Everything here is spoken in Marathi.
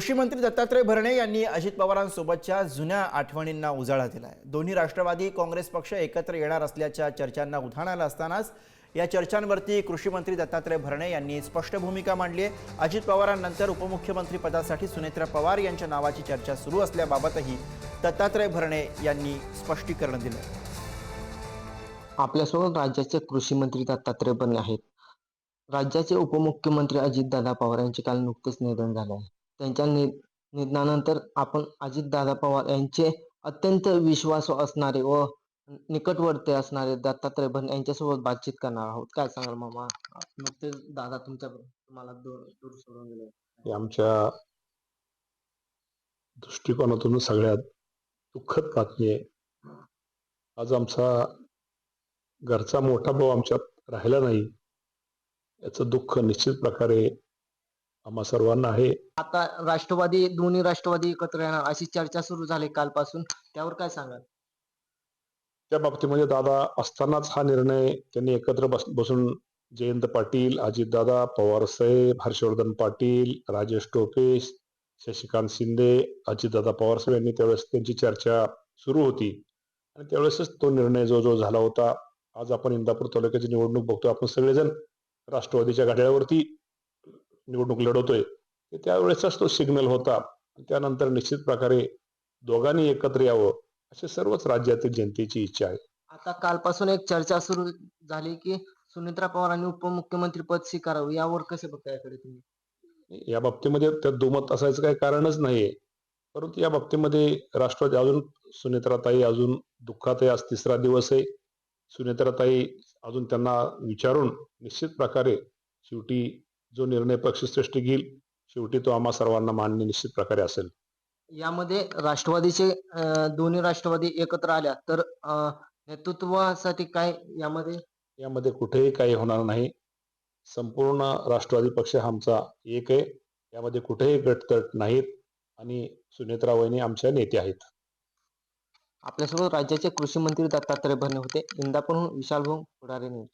कृषी मंत्री दत्तात्रय भरणे यांनी अजित पवारांसोबतच्या जुन्या आठवणींना उजाळा दिलाय। दोन्ही राष्ट्रवादी काँग्रेस पक्ष एकत्र येणार असल्याच्या चर्चांना उधाण आलं असतानाच या चर्चांवरती कृषी मंत्री दत्तात्रय भरणे यांनी स्पष्ट भूमिका मांडली आहे। अजित पवारांनंतर उपमुख्यमंत्री पदासाठी सुनेत्रा पवार यांच्या नावाची चर्चा सुरू असल्याबाबतही दत्तात्रय भरणे यांनी स्पष्टीकरण दिलं। आपल्यासोबत राज्याचे कृषी मंत्री दत्तात्रय भरणे आहेत। राज्याचे उपमुख्यमंत्री अजितदादा पवार यांचे काल नुकतेच निधन झाले आहे। त्यांच्या निधनानंतर आपण अजितदादा पवार यांचे अत्यंत विश्वासू असणारे व निकटवर्ती असणारे दत्तात्रय भरणे यांच्यासोबत बातचीत करणार आहोत। काय सांगाल मामा? नुकतेच दादा तुम्हाला दूर सोडून गेले। आमच्या दृष्टिकोनातून सगळ्यात दुःखद बातमी आहे। आज आमचा घरचा मोठा भाऊ आमच्यात राहिला नाही, याचं दुःख निश्चित प्रकारे आम्हा सर्वांना आहे। आता दोन्ही राष्ट्रवादी एकत्र येणार अशी चर्चा सुरू झाली कालपासून, त्यावर काय सांगाल? त्या बाबतीमध्ये दादा असतानाच हा निर्णय त्यांनी एकत्र बसून जयंत पाटील, अजितदादा, पवारसाहेब, हर्षवर्धन पाटील, राजेश टोपे, शशिकांत शिंदे, अजितदादा पवारसाहेब यांनी त्यावेळेस त्यांची चर्चा सुरू होती आणि त्यावेळेसच तो निर्णय जो झाला होता। आज आपण इंदापूर तालुक्याची निवडणूक बघतो, आपण सगळेजण राष्ट्रवादीच्या घड्याळावरती निवडणूक लढवतोय, त्यावेळेसच तो सिग्नल होता। त्यानंतर निश्चित प्रकारे दोघांनी एकत्र यावं अशी सर्वच राज्यातील जनतेची इच्छा आहे। आता कालपासून एक चर्चा सुरू झाली की सुनेत्रा पवारांनी उपमुख्यमंत्री पद स्वीकारावं, यावर कसे बघताय याकडे तुम्ही? या बाबतीमध्ये त्यात दुमत असायचं काही कारणच नाहीये, परंतु या बाबतीमध्ये राष्ट्रवादी अजून सुनेत्राताई अजून दुःखात आहे। आज तिसरा दिवस आहे। सुनेत्राताई अजून त्यांना विचारून निश्चित प्रकारे शेवटी जो निर्णय पक्षश्रेष्ठी घेईल शेवटी तो आम्हा सर्वांना मान्य निश्चित प्रकारे असेल। यामध्ये राष्ट्रवादीचे दोन्ही राष्ट्रवादी एकत्र आल्या तर नेतृत्वासाठी काय यामध्ये कुठेही काही होणार नाही। संपूर्ण राष्ट्रवादी पक्ष आमचा एक आहे, यामध्ये कुठेही गटतट नाहीत आणि सुनेत्रा वहिनी आमच्या नेते आहेत। आपल्यासोबत राज्याचे कृषी मंत्री दत्तात्रय भरणे होते। इंदापूरहून विशाल भोंग, पुढारी न्यूज।